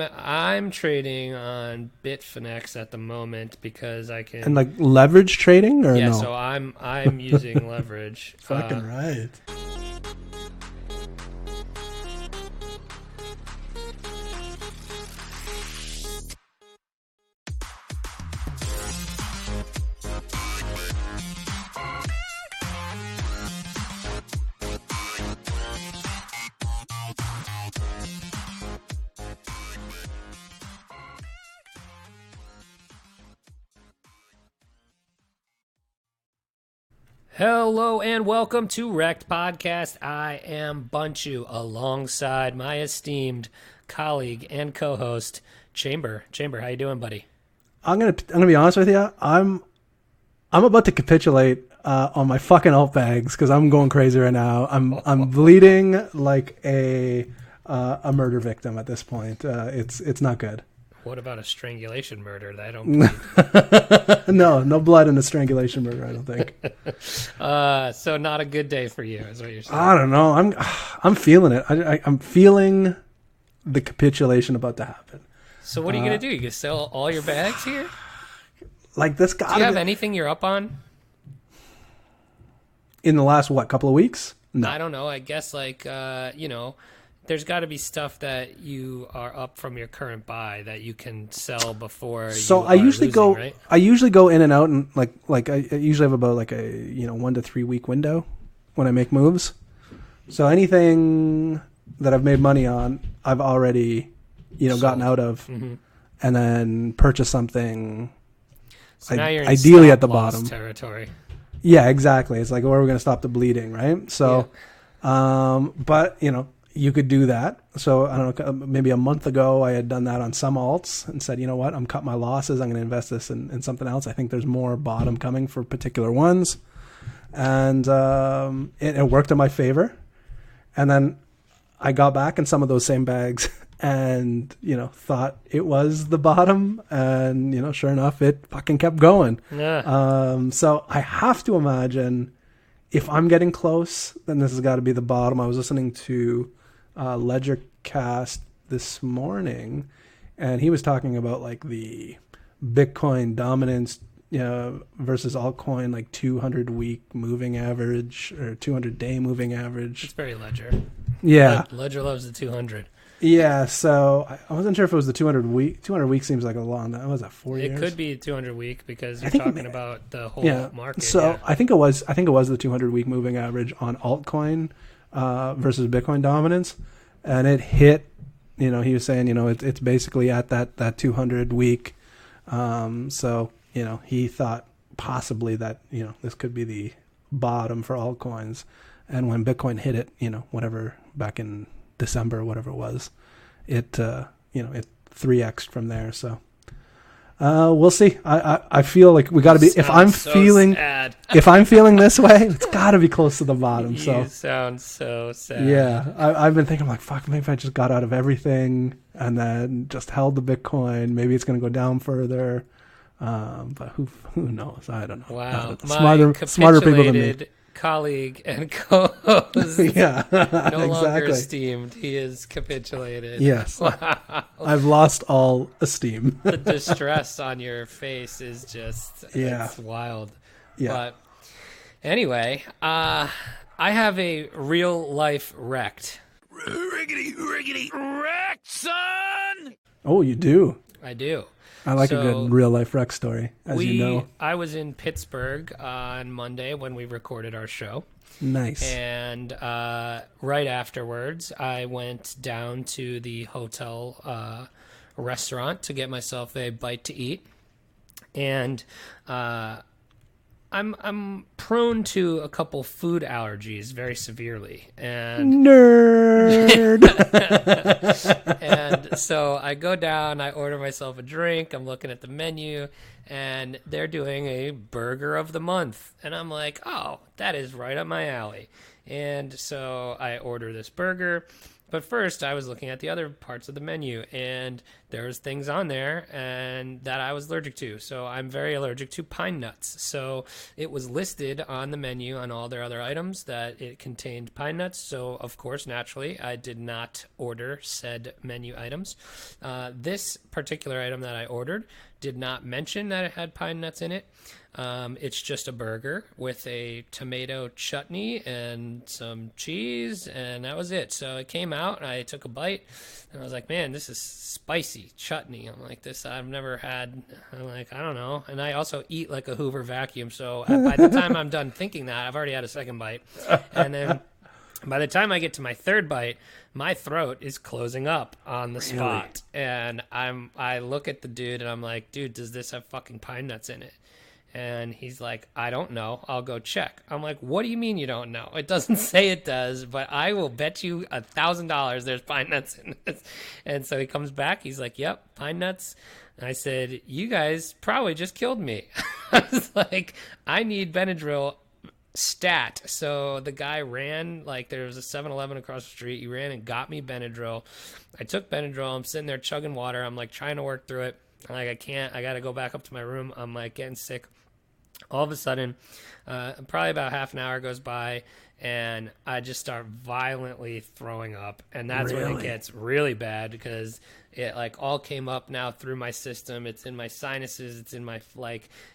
I'm trading on Bitfinex at the moment because I And can. like leverage trading or Yeah, no? so I'm using leverage. Fucking right. Hello and welcome to Rekt Podcast. I am Bunchu alongside my esteemed colleague and co-host Chamber. Chamber, how you doing, buddy? I'm gonna be honest with you. I'm about to capitulate on my fucking alt bags because I'm going crazy right now. I'm bleeding like a murder victim at this point. It's not good. What about a strangulation murder? I don't believe. No blood in a strangulation murder. I don't think. So not a good day for you, is what you're saying. I don't know. I'm feeling it. I'm feeling the capitulation about to happen. So what are you gonna do? You gonna sell all your bags here? Like this Do guy. you have anything you're up on? In the last couple of weeks? No. I don't know. I guess there's got to be stuff that you are up from your current buy that you can sell before. So you I are usually losing, go. right? I usually go in and out, and like I usually have about like a 1 to 3 week window when I make moves. So anything that I've made money on, I've already gotten out of, and then purchased something. So now you're in ideally stop at the loss bottom. territory. Yeah, exactly. It's like, where are we going to stop the bleeding, right? So, but you could do that. So I don't know, maybe a month ago I had done that on some alts and said, you know what, I'm cutting my losses. I'm going to invest this in something else. I think there's more bottom coming for particular ones. And it worked in my favor. And then I got back in some of those same bags and, thought it was the bottom. And, sure enough, it fucking kept going. Yeah. So I have to imagine if I'm getting close, then this has got to be the bottom. I was listening to Ledgercast this morning, and he was talking about like the Bitcoin dominance versus altcoin, like 200-week moving average or 200-day moving average. It's very Ledger. Yeah. Ledger loves the 200. Yeah, so I wasn't sure if it was the 200 week. 200 week seems like a long. What was that, 4 years? It could be 200 week because you're talking about the whole market. So yeah. I think it was the 200 week moving average on altcoin versus Bitcoin dominance, and it hit. He was saying it's basically at that 200 week. So he thought possibly that this could be the bottom for altcoins, and when Bitcoin hit it, whatever back in December, whatever it was, it 3x'd from there. So we'll see. I feel like we got to be. If I'm feeling this way, it's got to be close to the bottom. You sound so sad. Yeah, I've been thinking like, fuck, maybe if I just got out of everything and then just held the Bitcoin, maybe it's going to go down further. But who knows? I don't know. Wow, smarter people than me. Colleague and co-host yeah, no longer exactly. esteemed. He is capitulated. Yes. Wow. I've lost all esteem. The distress on your face is just it's wild. Yeah. But anyway, I have a real life wrecked. Riggedy wrecked, son! Oh, you do? I do. I like a good real life Rekt story, as you know. I was in Pittsburgh on Monday when we recorded our show. Nice. And right afterwards, I went down to the hotel restaurant to get myself a bite to eat. And I'm prone to a couple food allergies very severely. And nerd. and so I go down, I order myself a drink, I'm looking at the menu, and they're doing a burger of the month. And I'm like, oh, that is right up my alley. And so I order this burger, But first, I was looking at the other parts of the menu, and there was things on there and that I was allergic to. So I'm very allergic to pine nuts. So it was listed on the menu on all their other items that it contained pine nuts. So of course, naturally, I did not order said menu items. This particular item that I ordered did not mention that it had pine nuts in it. It's just a burger with a tomato chutney and some cheese, and that was it. So it came out, and I took a bite, and I was like, man, this is spicy chutney. I'm like, this I've never had. I'm like, I don't know. And I also eat like a Hoover vacuum, so by the time I'm done thinking that, I've already had a second bite. And then by the time I get to my third bite, my throat is closing up on the spot. And I look at the dude, and I'm like, dude, does this have fucking pine nuts in it? And he's like, I don't know. I'll go check. I'm like, what do you mean you don't know? It doesn't say it does, but I will bet you $1,000 there's pine nuts in this. And so he comes back. He's like, yep, pine nuts. And I said, you guys probably just killed me. I was like, I need Benadryl stat. So the guy ran, like there was a 7-Eleven across the street. He ran and got me Benadryl. I took Benadryl. I'm sitting there chugging water. I'm like trying to work through it. I'm like, I can't. I got to go back up to my room. I'm like getting sick. All of a sudden, probably about half an hour goes by, and I just start violently throwing up. And that's when it gets really bad, because it like all came up now through my system. It's in my sinuses. It's in my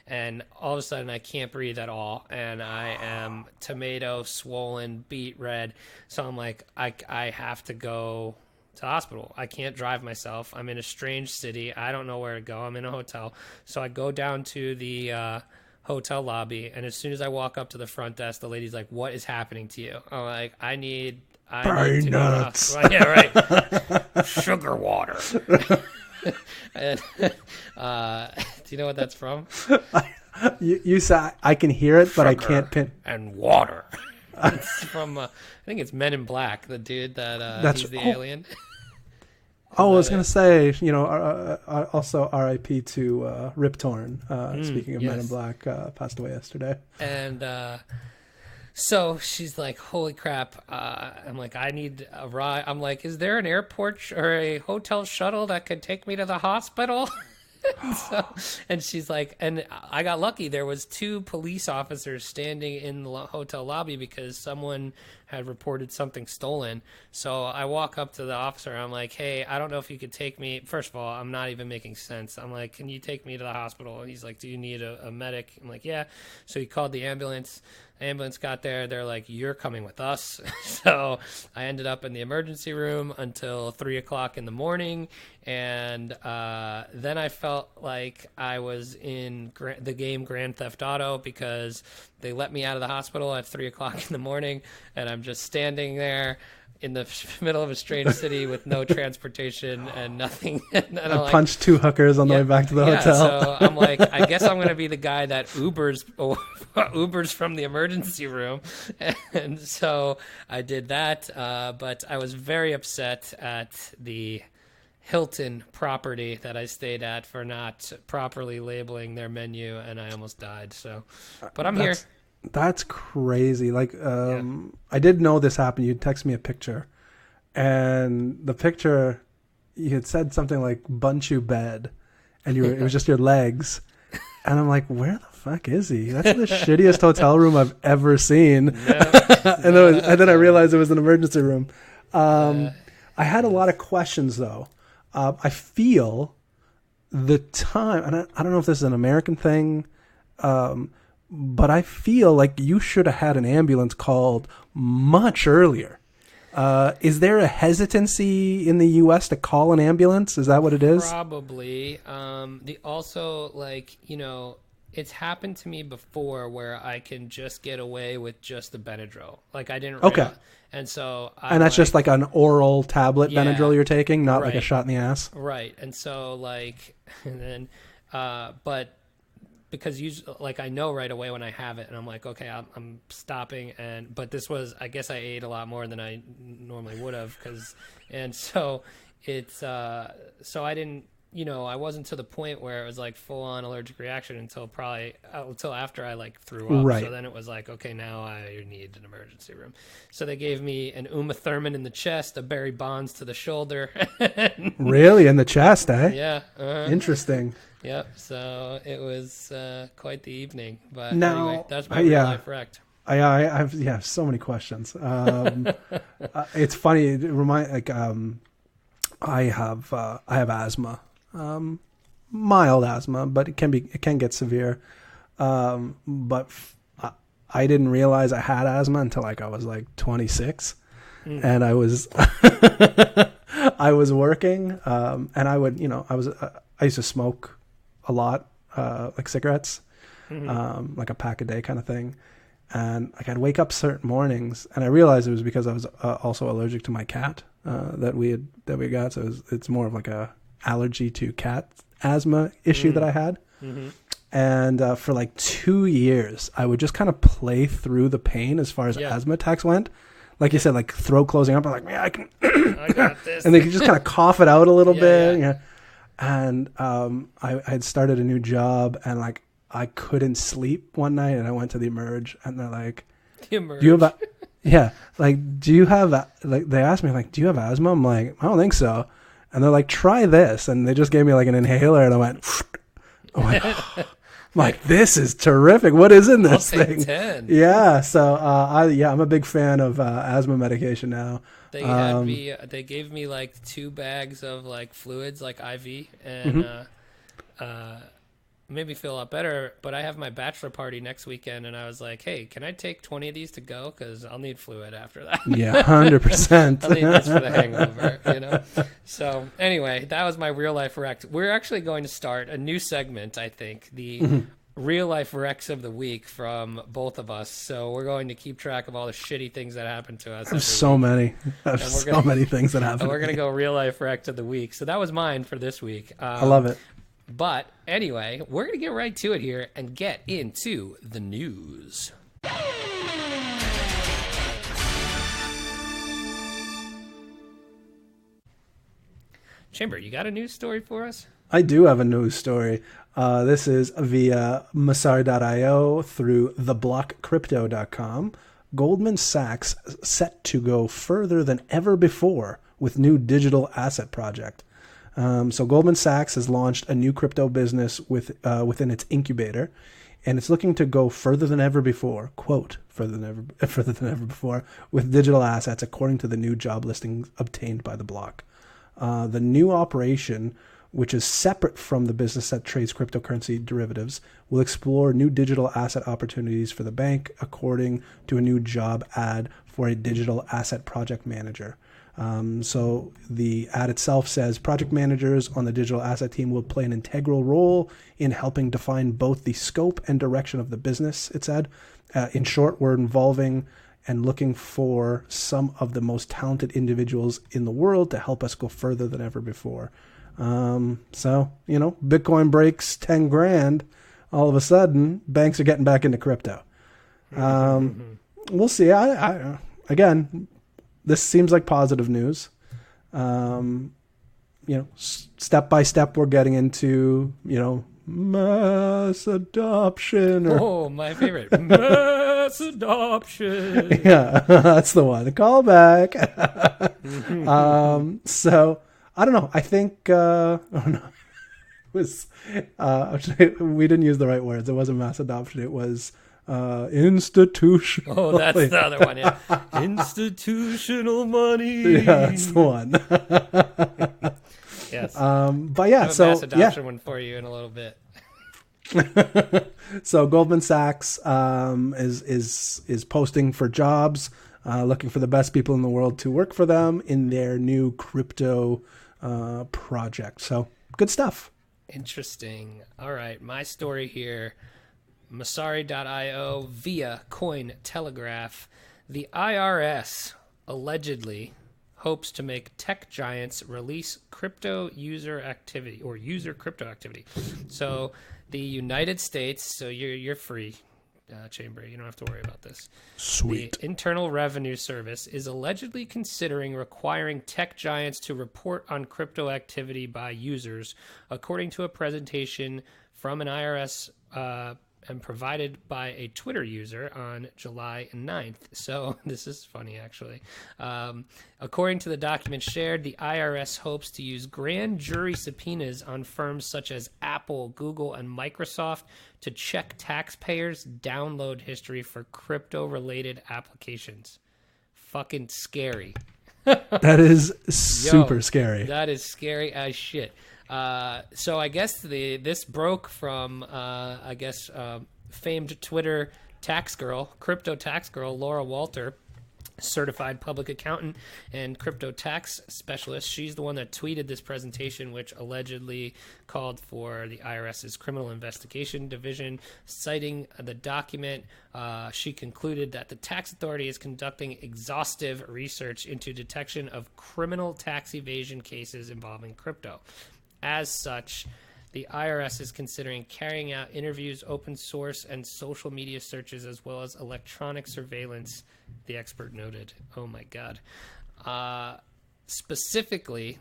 and all of a sudden I can't breathe at all. And I am tomato swollen, beet red. So I'm like, I have to go to the hospital. I can't drive myself. I'm in a strange city. I don't know where to go. I'm in a hotel. So I go down to the hotel lobby, and as soon as I walk up to the front desk, the lady's like, what is happening to you? I'm like, I need pine nuts. Yeah, right. Sugar water. And, do you know what that's from? You say I can hear it, but I can't pin. And water. It's from I think it's Men in Black, the dude that he's the alien. I was going to say, also R.I.P. to Rip Torn. Speaking of Men in Black, passed away yesterday. And so she's like, holy crap. I'm like, I need a ride. I'm like, is there an airport or a hotel shuttle that could take me to the hospital? And she's like, and I got lucky. There was 2 police officers standing in the hotel lobby because someone had reported something stolen. So I walk up to the officer. I'm like, hey, I don't know if you could take me. First of all, I'm not even making sense. I'm like, can you take me to the hospital? And he's like, do you need a medic? I'm like, yeah. So he called the ambulance. The ambulance got there. They're like, you're coming with us. So I ended up in the emergency room until 3 o'clock in the morning. And then I felt like I was in the game Grand Theft Auto, because they let me out of the hospital at 3 o'clock in the morning, and I'm just standing there in the middle of a strange city with no transportation and nothing. And I punched 2 hookers on the way back to the hotel. So I'm like, I guess I'm going to be the guy that Ubers from the emergency room. And so I did that, but I was very upset at the Hilton property that I stayed at for not properly labeling their menu, and I almost died. So, but I'm here. That's crazy. Like, I did know this happened. You text me a picture, and the picture, you had said something like "Bunchu bed," and it was just your legs, and I'm like, where the fuck is he? That's the shittiest hotel room I've ever seen. And then I realized it was an emergency room. I had a lot of questions though. I feel the time, and I don't know if this is an American thing, but I feel like you should have had an ambulance called much earlier. Is there a hesitancy in the U.S. to call an ambulance? Is that what it is? Probably. It's happened to me before where I can just get away with just the Benadryl. Like I didn't. Okay. And so. And that's just like an oral tablet Benadryl you're taking, not like a shot in the ass. Right. And so but because I know right away when I have it, and I'm like, okay, I'm stopping. But this was, I guess I ate a lot more than I normally would have, so I didn't. I wasn't to the point where it was like full on allergic reaction until after I like threw up. Right. So then it was like, okay, now I need an emergency room. So they gave me an umathermin in the chest, a Barry Bonds to the shoulder. Really? In the chest, eh? Yeah. Interesting. Yep. So it was quite the evening. But Now, anyway, that's my real life wrecked. I have so many questions. It's funny. I have asthma, mild asthma, but it can get severe. But I didn't realize I had asthma until like I was like 26, and I was I was working, and I would I used to smoke a lot, like cigarettes, like a pack a day kind of thing. And like I'd wake up certain mornings, and I realized it was because I was also allergic to my cat that we got. So it's more of like a allergy to cat asthma issue that I had. Mm-hmm. And for like 2 years, I would just kind of play through the pain as far as asthma attacks went. Like you said, like throat closing up. I'm like, man, I can. I got this. And they could just kind of cough it out a little bit. Yeah. And I had started a new job, and like I couldn't sleep one night, and I went to the Emerge, and they're like, The Emerge. "Do you have do you have like?" They asked me like, "Do you have asthma?" I'm like, "I don't think so." And they're like, "Try this," and they just gave me like an inhaler, and I went, I'm like, this is terrific. What is in this I'll thing? take 10. Yeah, so I'm a big fan of asthma medication now. They had me. They gave me like 2 bags of like fluids, like IV, and made me feel a lot better. But I have my bachelor party next weekend, and I was like, "Hey, can I take 20 of these to go? Because I'll need fluid after that." Yeah, 100%. I'll need this for the hangover, So anyway, that was my real life wreck. We're actually going to start a new segment. I think the real life wrecks of the week from both of us. So we're going to keep track of all the shitty things that happen to us. There's so many. There's so many things that happen. And we're going to go real life wreck of the week. So that was mine for this week. I love it. But anyway, we're going to get right to it here and get into the news. Chamber, you got a news story for us? I do have a news story. This is via Masar.io through theblockcrypto.com. Goldman Sachs set to go further than ever before with new digital asset project. So Goldman Sachs has launched a new crypto business within its incubator, and it's looking to go further than ever before, quote, further than ever before, with digital assets, according to the new job listings obtained by the block. The new operation, which is separate from the business that trades cryptocurrency derivatives, will explore new digital asset opportunities for the bank, according to a new job ad for a digital asset project manager. So the ad itself says project managers on the digital asset team will play an integral role in helping define both the scope and direction of the business, it said. In short, we're involving and looking for some of the most talented individuals in the world to help us go further than ever before. So, Bitcoin breaks 10 grand. All of a sudden, banks are getting back into crypto. We'll see. Again, this seems like positive news. Step by step, we're getting into, mass adoption. Oh, my favorite. Mass adoption. Yeah, that's the one. Call back. So, I don't know. I think, it was, we didn't use the right words. It wasn't mass adoption. It was institutional. Oh, that's the other one, yeah. Institutional money. Yeah, that's the one. Yes. But yeah, I have a so mass adoption one for you in a little bit. So Goldman Sachs is posting for jobs, looking for the best people in the world to work for them in their new crypto project. So good stuff. Interesting. All right, my story here. Masari.io via Cointelegraph. The IRS allegedly hopes to make tech giants release crypto user activity or user crypto activity. So the United States, so you're free. Chamber. You don't have to worry about this. Sweet. The Internal Revenue Service is allegedly considering requiring tech giants to report on crypto activity by users, according to a presentation from an IRS and provided by a Twitter user on July 9th. So this is funny, actually. According to the document shared, the IRS hopes to use grand jury subpoenas on firms such as Apple, Google, and Microsoft to check taxpayers' download history for crypto-related applications. Fucking scary. That is super scary. That is scary as shit. So I guess this broke from famed Twitter crypto tax girl Laura Walter, certified public accountant and crypto tax specialist. She's the one that tweeted this presentation, which allegedly called for the IRS's Criminal Investigation Division. Citing the document, she concluded that the tax authority is conducting exhaustive research into detection of criminal tax evasion cases involving crypto. As such, the IRS is considering carrying out interviews, open source, and social media searches, as well as electronic surveillance, the expert noted. Oh, my God. Specifically,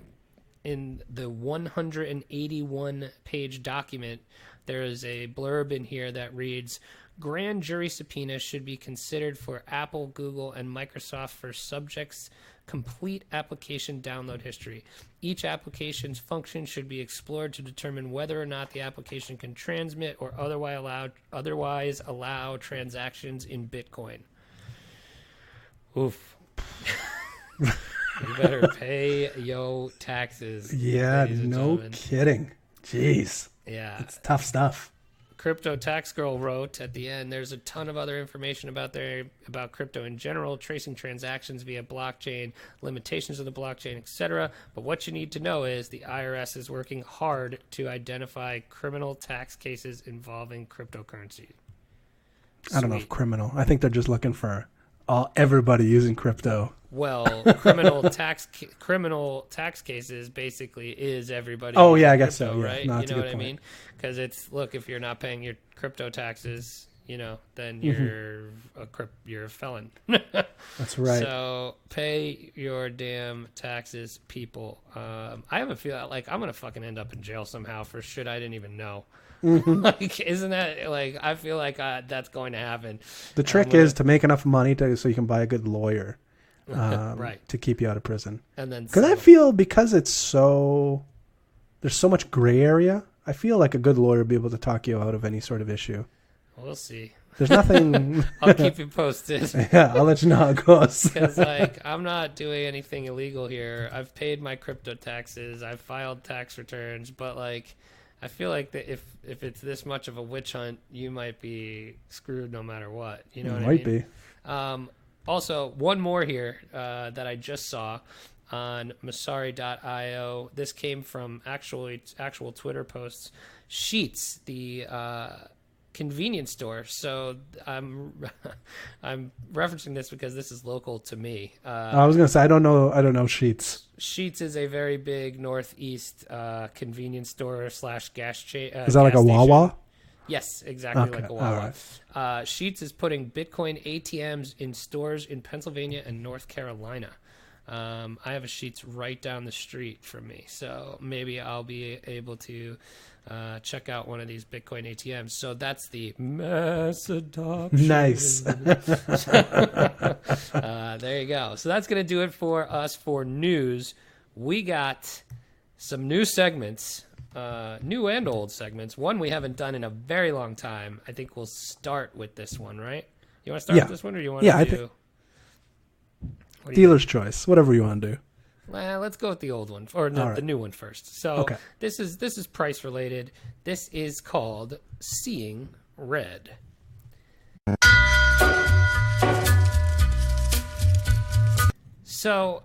in the 181-page document, there is a blurb in here that reads, grand jury subpoenas should be considered for Apple, Google, and Microsoft for subjects' complete application download history. Each application's function should be explored to determine whether or not the application can transmit or otherwise allow transactions in Bitcoin. Oof. You better pay yo taxes. Yeah, no kidding. Jeez. Yeah. It's tough stuff. Crypto Tax Girl wrote at the end, there's a ton of other information about crypto in general, tracing transactions via blockchain, limitations of the blockchain, etc. But what you need to know is the IRS is working hard to identify criminal tax cases involving cryptocurrency. I don't know if criminal. I think they're just looking for everybody using crypto. Well, criminal tax cases basically is everybody. Oh yeah, I crypto, guess so. Yeah. Right? No, You know what I mean? Because if you're not paying your crypto taxes, then you're you're a felon. That's right. So pay your damn taxes, people. I have a feeling like I'm gonna fucking end up in jail somehow for shit I didn't even know. Like, isn't that like? I feel like that's going to happen. The trick is to make enough money so you can buy a good lawyer, right, to keep you out of prison. And then because I feel there's so much gray area. I feel like a good lawyer would be able to talk you out of any sort of issue. We'll see. There's nothing. I'll keep you posted. Yeah, I'll let you know how it goes. Because I'm not doing anything illegal here. I've paid my crypto taxes. I've filed tax returns, but I feel like that if it's this much of a witch hunt, you might be screwed no matter what. You know what I mean? Might be. Also, one more here that I just saw on Masari.io. This came from actual Twitter posts. Sheets, the convenience store. So I'm referencing this because this is local to me. I was gonna say I don't know Sheets. Sheets is a very big Northeast convenience store / gas chain. Is that like a Wawa? Yes, exactly like a Wawa. All right. Sheets is putting Bitcoin ATMs in stores in Pennsylvania and North Carolina. I have a Sheets right down the street from me, so maybe I'll be able to check out one of these Bitcoin ATMs. So that's the mass adoption. Nice. There you go. So that's going to do it for us for news. We got some new segments, new and old segments. One we haven't done in a very long time. I think we'll start with this one, right? You want to start with this one, or you want to do... Dealer's choice, whatever you want to do. Well, let's go with the old one, or no, the new one first. So this is price related. This is called Seeing Red. So,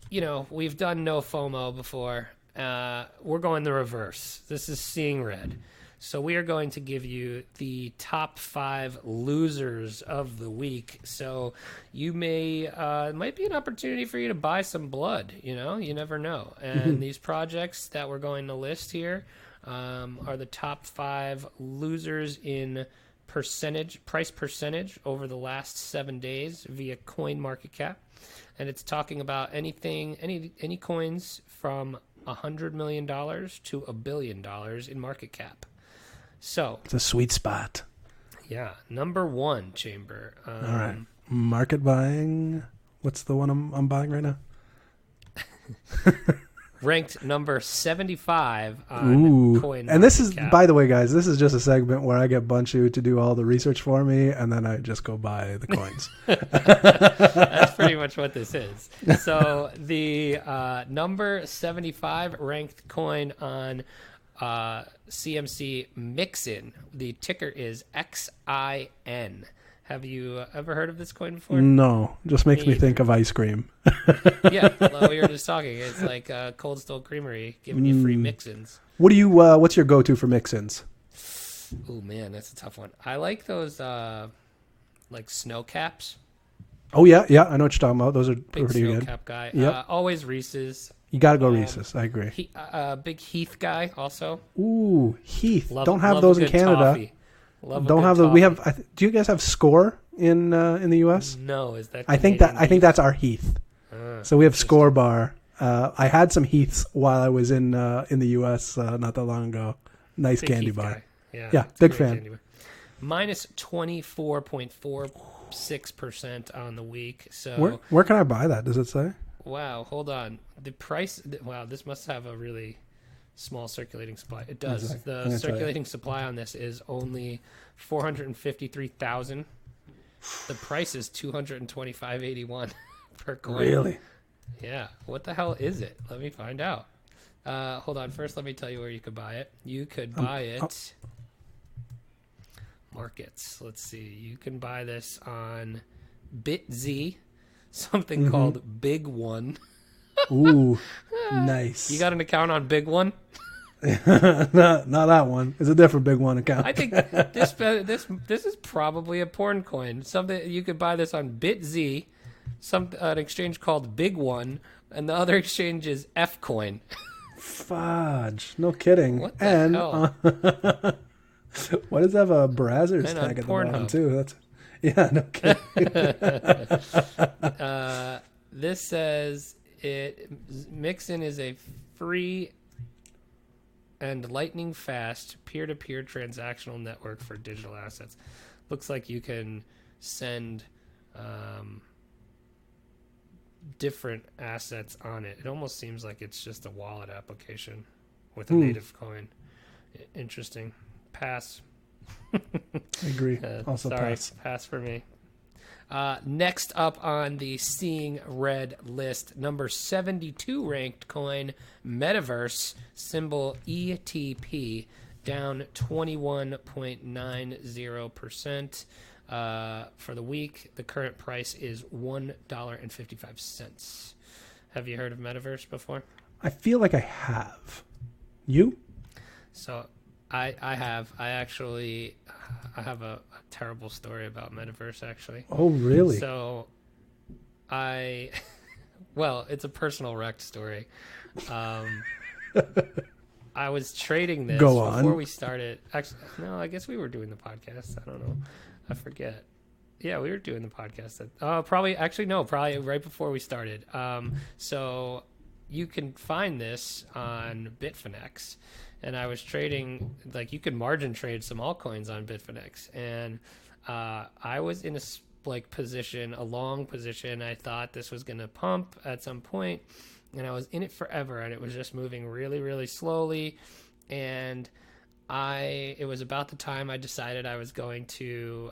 we've done no FOMO before. We're going the reverse. This is Seeing Red. So we are going to give you the top 5 losers of the week. So you it might be an opportunity for you to buy some blood. You never know. And these projects that we're going to list here are the top 5 losers in price percentage over the last 7 days via Coin Market Cap, and it's talking about any coins from $100 million to $1 billion in market cap. So It's a sweet spot. yeah, number one, Chamber. All right. Market buying. What's the one I'm buying right now? Ranked number 75 on Coin And this Market is, Cap. by the way, guys, this is just a segment where I get Bunchu to do all the research for me, and then I just go buy the coins. That's pretty much what this is. So the number 75 ranked coin on CMC Mixin, the ticker is XIN. Have you ever heard of this coin before? No, just makes me think of ice cream. Yeah, well, we were just talking. It's like Cold Stone Creamery giving you free mix-ins. What do you? What's your go-to for mix-ins? Oh man, that's a tough one. I like those like snow caps. Oh yeah, I know what you're talking about. Those are Big pretty snow good. cap guy. Yep. Always Reese's. You gotta go Reese's. I agree. Big Heath guy also. Ooh, Heath. Love, Don't have love those a in good Canada. Toffee. Love a Don't good have those. We toffee. have. Do you guys have Score in the U.S.? No, is that? I think that's our Heath. So we have Score Bar. I had some Heaths while I was in the U.S. Not that long ago. Nice Big candy Heath bar. guy. Yeah, Yeah, it's a big great fan. candy bar. Minus 24.46% on the week. So Where can I buy that? Does it say? wow, hold on. The price. Wow, this must have a really small circulating supply. It does. Exactly. I'm The gonna tell you. circulating supply on this is only 453,000. The price is 225.81 per coin. Really? Yeah. What the hell is it? Let me find out. Hold on. First, let me tell you where you could buy it. You could buy it. Markets. Let's see. You can buy this on BitZ, something called Big One. Ooh, nice. You got an account on Big One? not that one. It's a different big one account. I think this is probably a porn coin. Something you could buy this on BitZ, an exchange called Big One, and the other exchange is F Coin. Fudge. No kidding. What the and hell? why does it have a Brazzers And on tag at the bottom Pornhub. too? That's no kidding. This says Mixin is a free and lightning fast peer-to-peer transactional network for digital assets. Looks like you can send different assets on it. It almost seems like it's just a wallet application with a native coin. Interesting. Pass. I agree. Also sorry, pass. for me. Next up on the Seeing Red list, number 72 ranked coin, Metaverse, symbol ETP, down 21.90%. For the week, the current price is $1.55. Have you heard of Metaverse before? I feel like I have. You? So I have. I have a terrible story about Metaverse, actually. Oh, really? So well, it's a personal wrecked story. I was trading this Go on. before we started. Actually, no, I guess we were doing the podcast. I don't know. I forget. Yeah, we were doing the podcast. Probably right before we started. So you can find this on Bitfinex. And I was trading, like, you could margin trade some altcoins on Bitfinex. And I was in a long position. I thought this was going to pump at some point. And I was in it forever. And it was just moving really, really slowly. And it was about the time I decided I was going to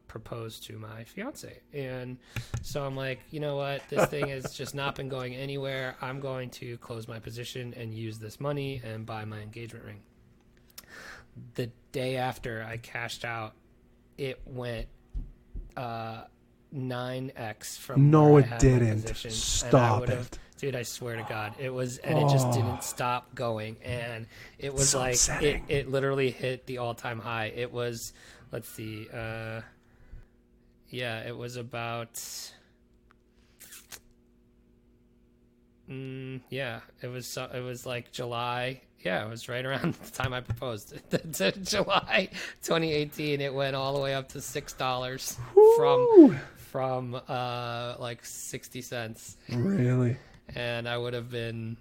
propose to my fiance. And so I'm like, you know what? This thing has just not been going anywhere. I'm going to close my position and use this money and buy my engagement ring. The day after I cashed out, it went 9x from No, where I it had my didn't. position. Stop And I would've- it. Dude, I swear to God, it was, and it just didn't stop going, and it was So like upsetting. it literally hit the all-time high. It was, let's see, it was about Yeah, it was like July. Yeah, it was right around the time I proposed. July 2018. It went all the way up to $6 from like 60 cents. Really? And I would have been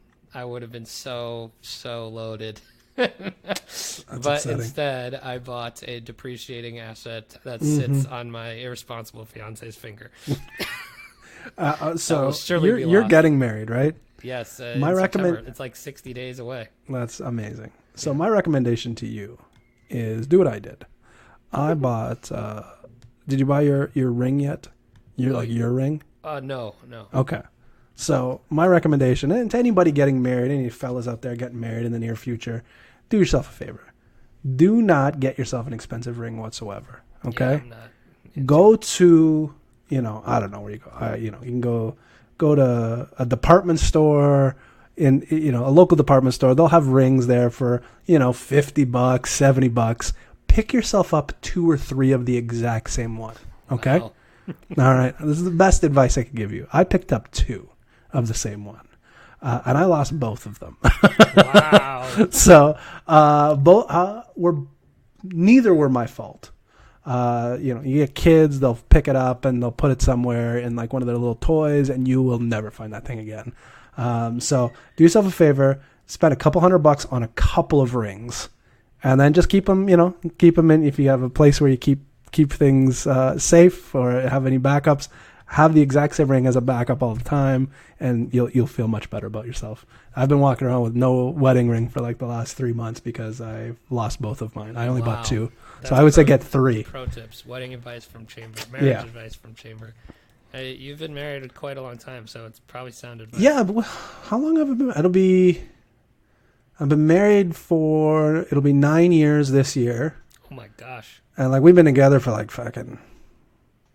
so loaded. That's But upsetting. instead, I bought a depreciating asset that sits on my irresponsible fiance's finger. So will surely you're be you're lost. getting married, right? Yes, My in recommend- September. It's like 60 days away. That's amazing. So my recommendation to you is do what I did. I bought. Did you buy your ring yet? Your ring? No. Okay. So my recommendation, and to anybody getting married, any fellas out there getting married in the near future, do yourself a favor. Do not get yourself an expensive ring whatsoever. Okay. Yeah, I'm not. Go to, I don't know where you go. You can go to a department store, in a local department store. They'll have rings there for $50, $70. Pick yourself up 2 or 3 of the exact same one. Okay. Wow. All right. This is the best advice I could give you. I picked up 2 of the same one, and I lost both of them. Wow. So neither were my fault. You get kids, they'll pick it up and they'll put it somewhere in like one of their little toys, and you will never find that thing again. So do yourself a favor, spend a couple $100 on a couple of rings, and then just keep them in. If you have a place where you keep things safe or have any backups, have the exact same ring as a backup all the time, and you'll feel much better about yourself. I've been walking around with no wedding ring for like the last 3 months because I lost both of mine. I only bought 2. So I would say get 3. Pro tips: wedding advice from Chamber, marriage advice from Chamber. You've been married quite a long time, so it's probably sound advice. Yeah, but how long have I been? I've been married it'll be 9 years this year. Oh my gosh. And like we've been together for like fucking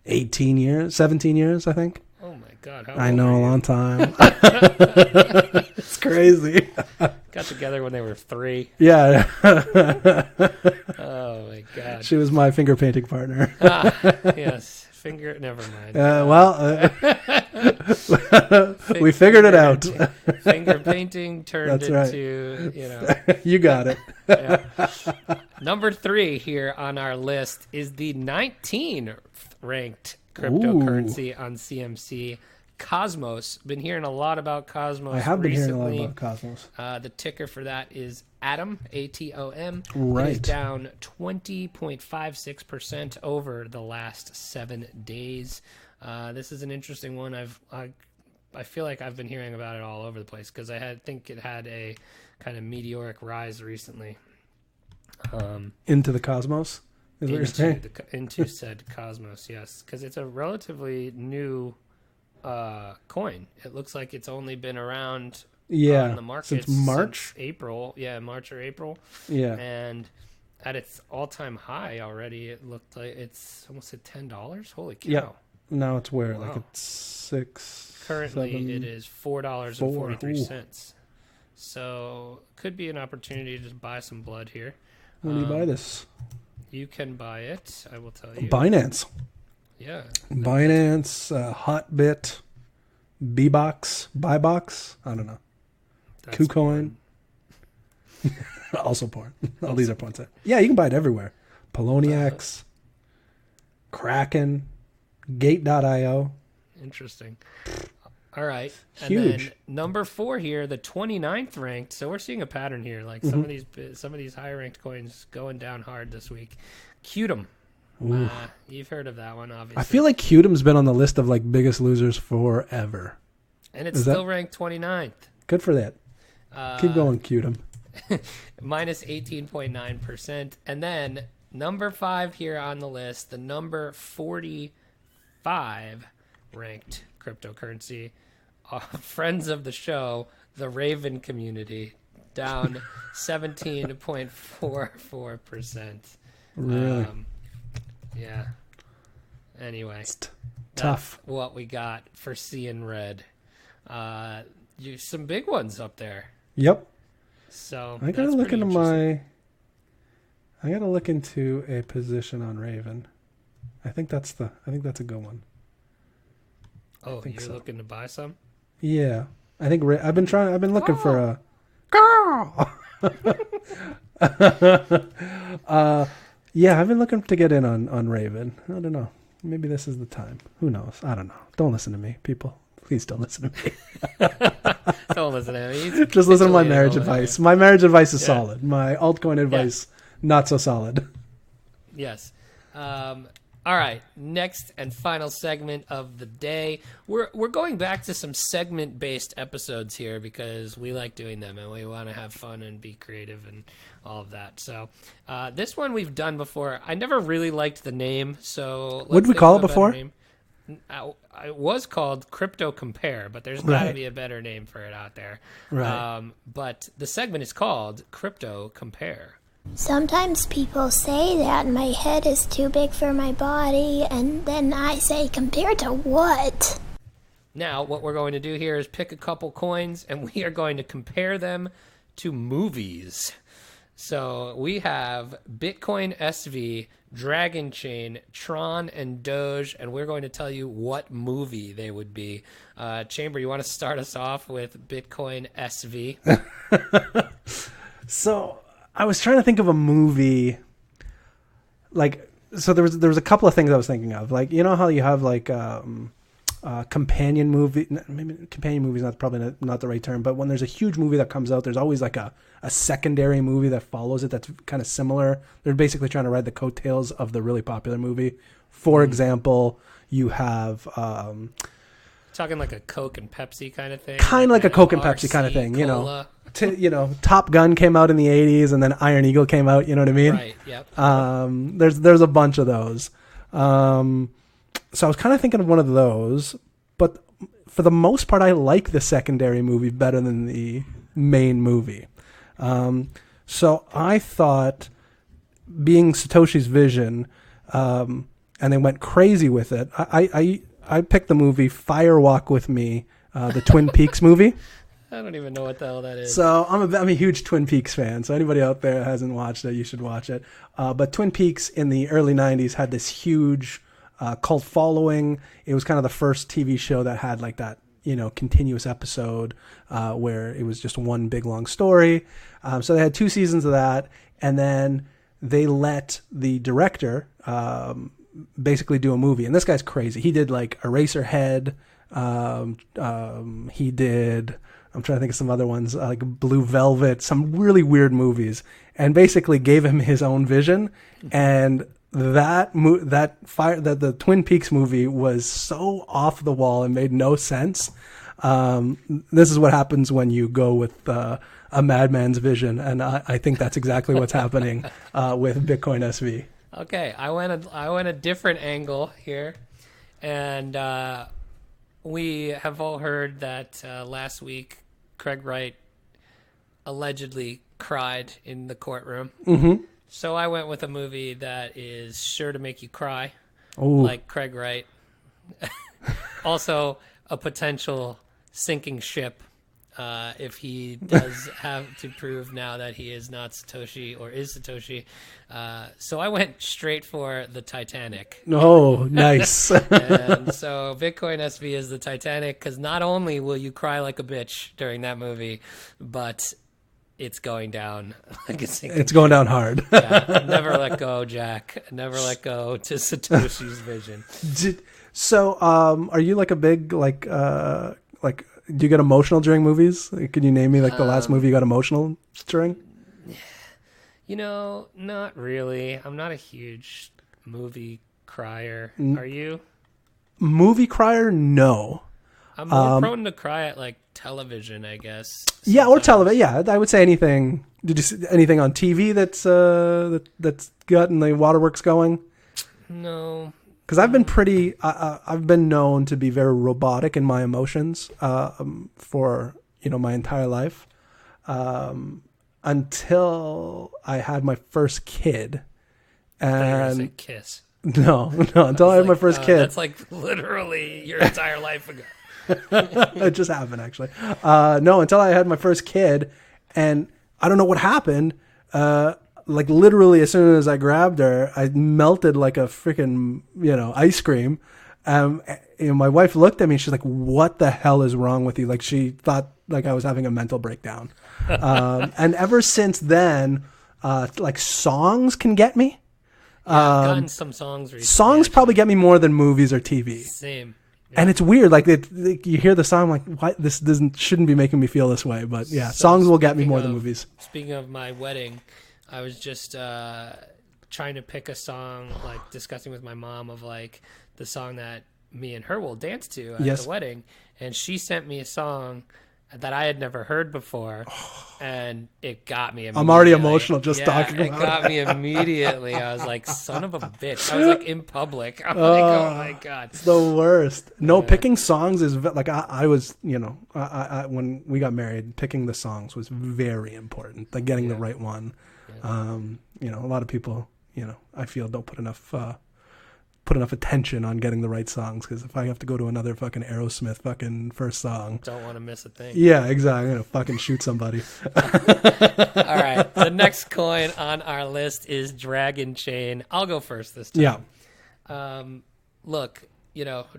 18 years, 17 years, I think. Oh my god. I know, a long time. It's crazy. Got together when they were 3. Yeah. Oh my god. She was my finger painting partner. Yes. Never mind. We figured it out. Finger painting turned That's right. into, You got it. Yeah. Number 3 here on our list is the 19th ranked cryptocurrency on CMC, Cosmos. Been hearing a lot about Cosmos. I have been recently. hearing a lot about Cosmos. The ticker for that is Atom, ATOM. Right. It is down 20.56% over the last 7 days. This is an interesting one. I feel like I've been hearing about it all over the place because I think it had a kind of meteoric rise recently. Into the Cosmos? Is what you're saying? Into said Cosmos, yes. Because it's a relatively new coin. It looks like it's only been around on the market since March? since April. Yeah, March or April. Yeah. And at its all-time high already, it looked like it's almost at $10. Holy cow. Yeah. Now it's where? Wow. Like it's 6. Currently, 7, it is $4.43. So, could be an opportunity to just buy some blood here. When do you buy this? You can buy it, I will tell you. Binance. Yeah. Binance, Hotbit, Bbox, Buybox. I don't know. That's KuCoin. Also porn. All these are porn sites. Yeah, you can buy it everywhere. Poloniex, Kraken, Gate.io. Interesting. All right. And Huge. then number 4 here, the 29th ranked. So we're seeing a pattern here. Like some of these higher ranked coins going down hard this week. Qtum. You've heard of that one, obviously. I feel like Qtum's been on the list of like biggest losers forever. And it's still ranked 29th. Good for that. Keep going, Qtum. Minus 18.9%. And then number 5 here on the list, the number 45 ranked cryptocurrency. Friends of the show, the Raven community, down 17.44%. Really? Yeah. Anyway, tough. That's what we got for seeing red. Some big ones up there. Yep. So I gotta look into a position on Raven. I think that's a good one. Oh, you're looking to buy some? Yeah. I think I've been looking for a girl. Yeah, I've been looking to get in on Raven. I don't know. Maybe this is the time. Who knows? I don't know. Don't listen to me, people. Please don't listen to me. Don't listen to me. Just listen to my marriage advice. My marriage advice is solid. My altcoin advice, not so solid. Yes. All right. Next and final segment of the day. We're going back to some segment-based episodes here because we like doing them and we want to have fun and be creative and all of that. So this one we've done before. I never really liked the name. So what did we call it before? It was called Crypto Compare, but there's got to be a better name for it out there. Right. But the segment is called Crypto Compare. Sometimes people say that my head is too big for my body, and then I say, compared to what? Now, what we're going to do here is pick a couple coins, and we are going to compare them to movies. So we have Bitcoin SV, Dragon Chain, Tron, and Doge, and we're going to tell you what movie they would be. Chamber, you want to start us off with Bitcoin SV? So I was trying to think of a movie, so there was a couple of things I was thinking of, like, you know how you have like companion movie, maybe companion movie is probably not the right term, but when there's a huge movie that comes out, there's always like a secondary movie that follows it that's kind of similar. They're basically trying to ride the coattails of the really popular movie. For example, you have talking like a Coke and Pepsi kind of thing, kind of like a Coke and Pepsi kind of thing, Cola. Top Gun came out in the 80s and then Iron Eagle came out, you know what I mean? Right, yep. There's a bunch of those. So I was kind of thinking of one of those, but for the most part, I like the secondary movie better than the main movie. So I thought, being Satoshi's vision, and they went crazy with it, I picked the movie Fire Walk with Me, the Twin Peaks movie. I don't even know what the hell that is. So I'm a huge Twin Peaks fan. So anybody out there that hasn't watched it, you should watch it. But Twin Peaks in the early 90s had this huge cult following. It was kind of the first TV show that had like that, continuous episode where it was just one big long story. So they had 2 seasons of that. And then they let the director basically do a movie. And this guy's crazy. He did like Eraserhead. He did... I'm trying to think of some other ones, like Blue Velvet, some really weird movies, and basically gave him his own vision. And the Twin Peaks movie was so off the wall and made no sense. This is what happens when you go with a madman's vision, and I think that's exactly what's happening with Bitcoin SV. Okay, I went a different angle here, and we have all heard that last week Craig Wright allegedly cried in the courtroom. Mm-hmm. So I went with a movie that is sure to make you cry, like Craig Wright. Also, a potential sinking ship if he does have to prove now that he is not Satoshi or is Satoshi. So I went straight for the Titanic. Oh, nice. And so Bitcoin SV is the Titanic, because not only will you cry like a bitch during that movie, but it's going down like a sinking It's going down hard. Yeah, never let go, Jack. Never let go to Satoshi's vision. So, are you like a big do you get emotional during movies? Can you name me like the last movie you got emotional during? Not really. I'm not a huge movie crier. Are you? Movie crier? No. I'm more prone to cry at like television, I guess. Sometimes. Yeah, or television. Yeah, I would say anything. Did you see anything on TV that's gotten the waterworks going? No. Because I've been I've been known to be very robotic in my emotions for my entire life, until I had my first kid, and kiss. No, until I had my first kid. That's like literally your entire life ago. It just happened, actually. No, until I had my first kid, and I don't know what happened. Like literally, as soon as I grabbed her, I melted like a freaking ice cream. My wife looked at me and she's like, "What the hell is wrong with you?" Like she thought like I was having a mental breakdown. And ever since then, like songs can get me. I've gotten some songs recently. Songs probably get me more than movies or TV. Same. And it's weird, like you hear the song, like, why this shouldn't be making me feel this way, but yeah, So songs will get me more speaking than of- movies. Speaking of my wedding, I was just trying to pick a song, like discussing with my mom of like the song that me and her will dance to at Yes. the wedding, and she sent me a song that I had never heard before, and it got me immediately. I'm already emotional just talking about it. Got me immediately. I was like, son of a bitch. I was like in public. I'm like, oh my God. It's the worst. No, picking songs is like I was, I when we got married, picking the songs was very important. Like getting the right one. A lot of people, I feel don't put enough attention on getting the right songs, because if I have to go to another fucking Aerosmith fucking first song, Don't want to miss a thing. yeah, exactly, I'm gonna fucking shoot somebody. All right. The next coin on our list is Dragon Chain. I'll go first this time. Yeah, Look,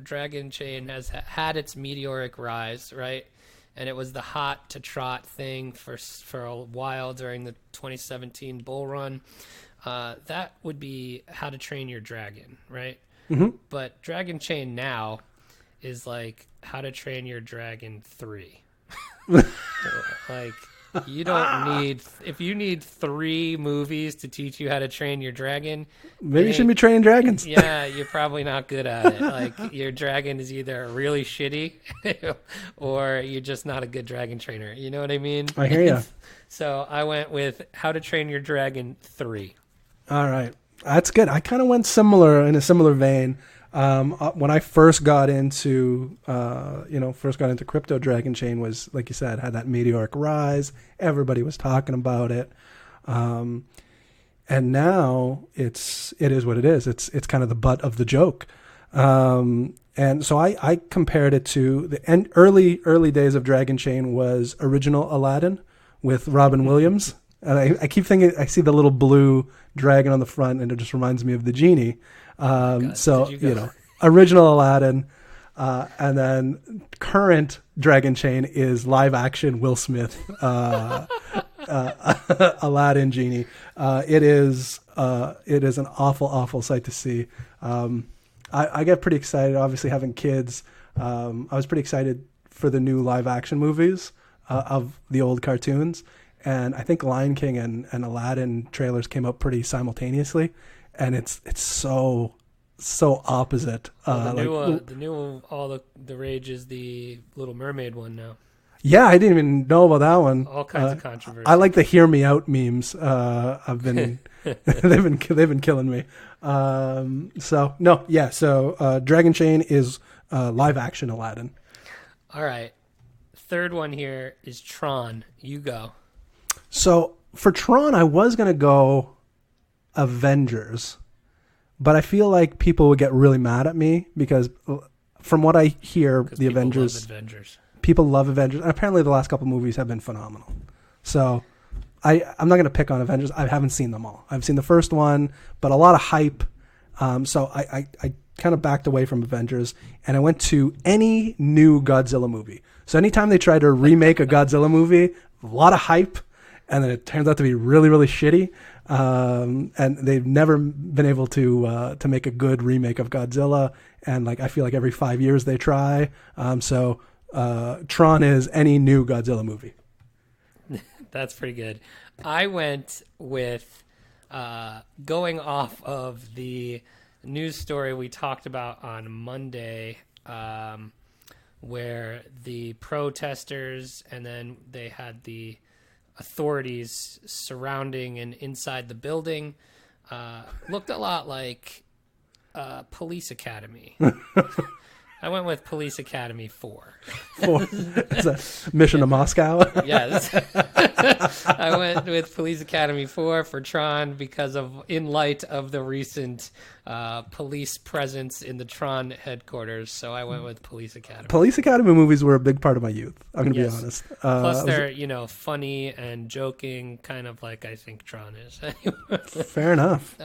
Dragon Chain has had its meteoric rise, right? And it was the hot to trot thing for a while during the 2017 bull run. That would be How to Train Your Dragon, right? Mm-hmm. But Dragon Chain now is like How to Train Your Dragon 3. Like, you don't need... If you need 3 movies to teach you how to train your dragon... maybe you shouldn't be training dragons. Yeah, you're probably not good at it. Like, your dragon is either really shitty or you're just not a good dragon trainer. You know what I mean? I hear ya. So I went with How to Train Your Dragon 3. All right, that's good. I kind of went in a similar vein. When I first got into, crypto, Dragon Chain was, like you said, had that meteoric rise. Everybody was talking about it. And now it is what it is. It's kind of the butt of the joke. And so I compared it to the early days of Dragon Chain was original Aladdin with Robin Williams. And I keep thinking, I see the little blue dragon on the front, and it just reminds me of the genie. Original Aladdin, and then current Dragon Chain is live action Will Smith, Aladdin genie. It is an awful sight to see. I get pretty excited, obviously having kids. I was pretty excited for the new live action movies of the old cartoons. And I think Lion King and Aladdin trailers came out pretty simultaneously, and it's so opposite. The new all the rage is the Little Mermaid one now. Yeah, I didn't even know about that one. All kinds of controversy. I like the "Hear Me Out" memes. I've been they've been killing me. So Dragon Chain is live action Aladdin. All right, third one here is Tron. You go. So for Tron, I was going to go Avengers, but I feel like people would get really mad at me because from what I hear, the Avengers, people love Avengers. And apparently the last couple movies have been phenomenal. So I'm not going to pick on Avengers. I haven't seen them all. I've seen the first one, but a lot of hype. So I kind of backed away from Avengers, and I went to any new Godzilla movie. So anytime they try to remake a Godzilla movie, a lot of hype. And then it turns out to be really, really shitty. And they've never been able to make a good remake of Godzilla. And I feel like every 5 years they try. So Tron is any new Godzilla movie. That's pretty good. I went with going off of the news story we talked about on Monday, where the protesters and then they had the authorities surrounding and inside the building looked a lot like Police Academy. I went with Police Academy 4. It's a Mission to Moscow. Yes. I went with Police Academy 4 for Tron because in light of the recent police presence in the Tron headquarters. So I went with Police Academy. Police Academy movies were a big part of my youth. I'm going to be honest. Plus they're, funny and joking, kind of like I think Tron is. Fair enough.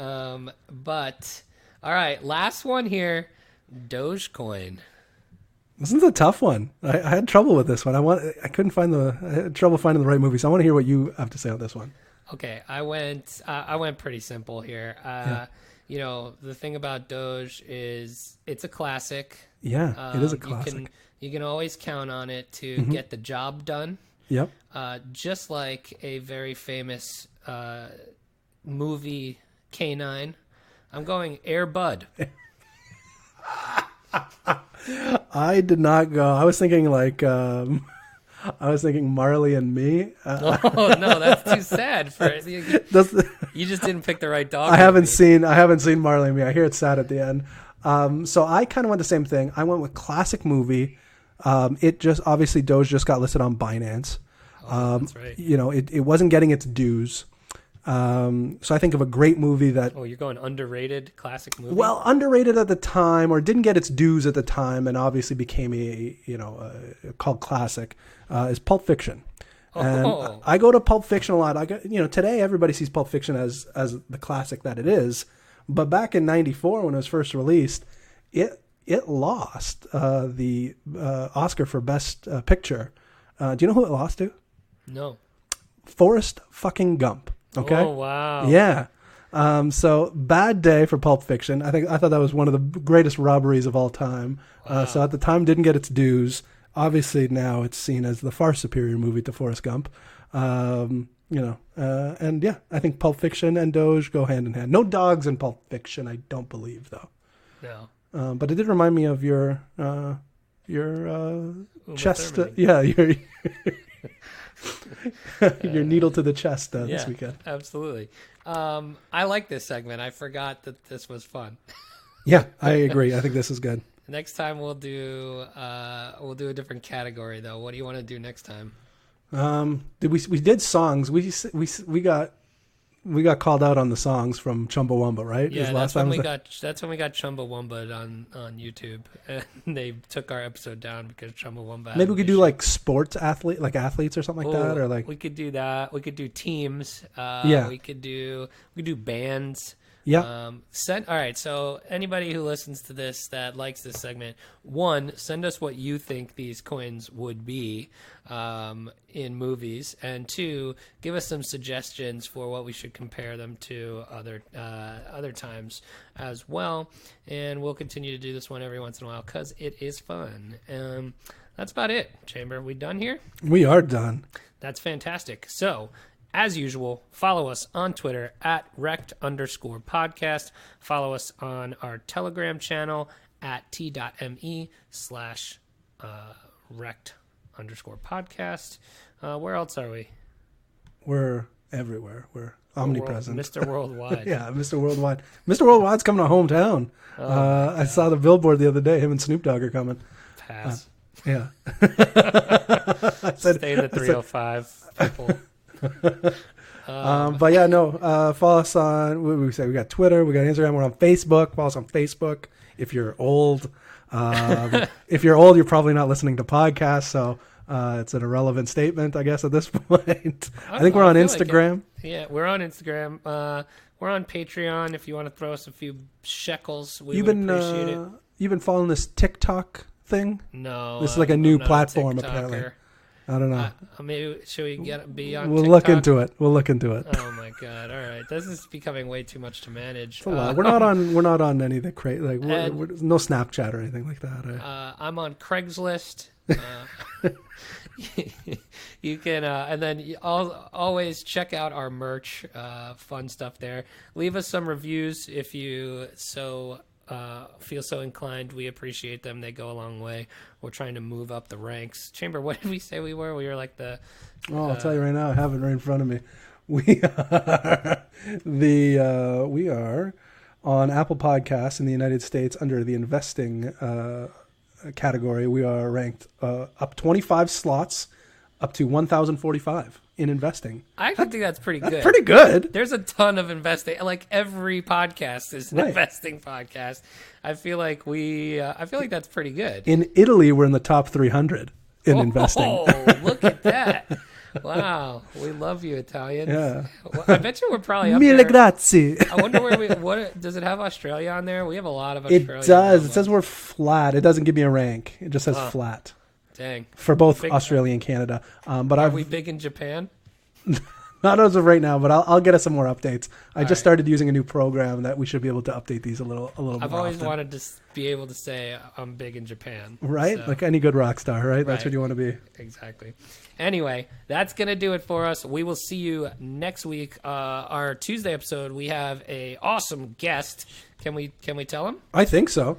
But, all right, last one here. Dogecoin. This is a tough one. I had trouble with this one. I had trouble finding the right movie. So I want to hear what you have to say on this one. Okay, I went pretty simple here. You know, the thing about Doge is it's a classic. Yeah, it is a classic. You can always count on it to get the job done. Yep. Just like a very famous movie, K9. I'm going Air Bud. I did not go. I was thinking Marley and Me. Oh no, that's too sad for it. You just didn't pick the right dog. I haven't seen Marley and Me. I hear it's sad at the end. So I kind of went the same thing. I went with classic movie. It just obviously Doge just got listed on Binance. That's right. You know, it wasn't getting its dues. So I think of a great movie that... Oh, you're going underrated classic movie? Well, underrated at the time, or didn't get its dues at the time, and obviously became called classic, is Pulp Fiction. And I go to Pulp Fiction a lot. Today everybody sees Pulp Fiction as the classic that it is, but back in '94 when it was first released, it lost the Oscar for Best Picture. Do you know who it lost to? No. Forrest fucking Gump. Okay. Oh wow. Yeah. So bad day for Pulp Fiction. I thought that was one of the greatest robberies of all time. Wow. So at the time didn't get its dues. Obviously now it's seen as the far superior movie to Forrest Gump. And yeah, I think Pulp Fiction and Doge go hand in hand. No dogs in Pulp Fiction, I don't believe though. No. But it did remind me of your chest. Your your needle to the chest this weekend. Absolutely. I like this segment. I forgot that this was fun. Yeah, I agree. I think this is good. Next time we'll do a different category though. What do you want to do next time? We did songs. We got called out on the songs from Chumbawamba, right? Yeah, that's when we got Chumbawamba on YouTube, and they took our episode down because Chumbawamba. Maybe we could do like sports athletes or something like that, or like we could do that. We could do teams. We could do bands. Yeah. All right. So anybody who listens to this that likes this segment, one, send us what you think these coins would be in movies, and two, give us some suggestions for what we should compare them to other times as well. And we'll continue to do this one every once in a while because it is fun. That's about it. Chamber, we done here? We are done. That's fantastic. So, as usual, follow us on Twitter at @rekt_podcast. Follow us on our Telegram channel at t.me/rekt_podcast. Where else are we? We're everywhere. We're omnipresent. Mr. Worldwide. Yeah, Mr. Worldwide. Mr. Worldwide's coming to hometown. I saw the billboard the other day. Him and Snoop Dogg are coming. Pass. Yeah. Stay in the 305, people. But yeah, no. Follow us on. What did we say? We got Twitter. We got Instagram. We're on Facebook. Follow us on Facebook. If you're old, you're probably not listening to podcasts. So it's an irrelevant statement, I guess, at this point. I think we're on Instagram. We're on Instagram. We're on Patreon. If you want to throw us a few shekels, we would appreciate it. You've been following this TikTok thing? No. This is like a new platform, apparently. I don't know. Maybe should we be on? We'll TikTok? We'll look into it. Oh my god! All right, this is becoming way too much to manage. It's a lot. We're not on any of the we're no Snapchat or anything like that. I'm on Craigslist. You can and then always check out our merch. Fun stuff there. Leave us some reviews if you feel so inclined. We appreciate them. They go a long way. We're trying to move up the ranks. Chamber, what did we say we were? We were like the... I'll tell you right now. I have it right in front of me. We are on Apple Podcasts in the United States under the investing category. We are ranked up 25 slots up to 1,045 in investing. I actually think that's pretty good. Pretty good. There's a ton of investing. Like every podcast is an investing podcast. I feel like that's pretty good. In Italy, we're in the top 300 in investing. Oh, look at that. Wow, we love you, Italians. Yeah. Well, I bet you we're probably up Mille there. grazie. I wonder where what does it have Australia on there? We have a lot of Australia. It does. It says we're flat. It doesn't give me a rank. It just says flat Dang. for both Big- Australia and Canada. But Are I've we big in Japan? not as of right now, but I'll get us some more updates. I just right. started using a new program that we should be able to update these a little I've more always often. wanted to be able to say I'm big in Japan. Right? So, Like any good rock star, right? That's Right. what you want to be. exactly. Anyway, that's going to do it for us. We will see you next week. Our Tuesday episode, we have a awesome guest. Can we tell him? I think so.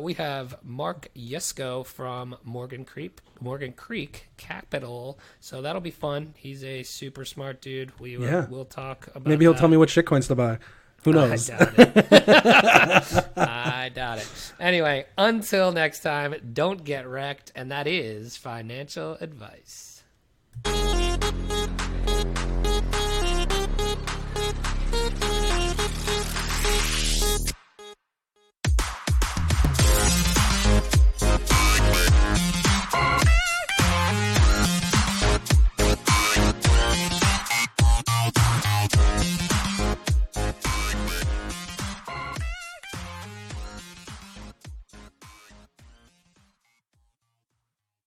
We have Mark Yesko from Morgan Creek Capital. So that'll be fun. He's a super smart dude. We'll talk about Maybe he'll that. tell me what shitcoins to buy. Who knows? I doubt it. I doubt it. Anyway, until next time, don't get wrecked, and that is financial advice.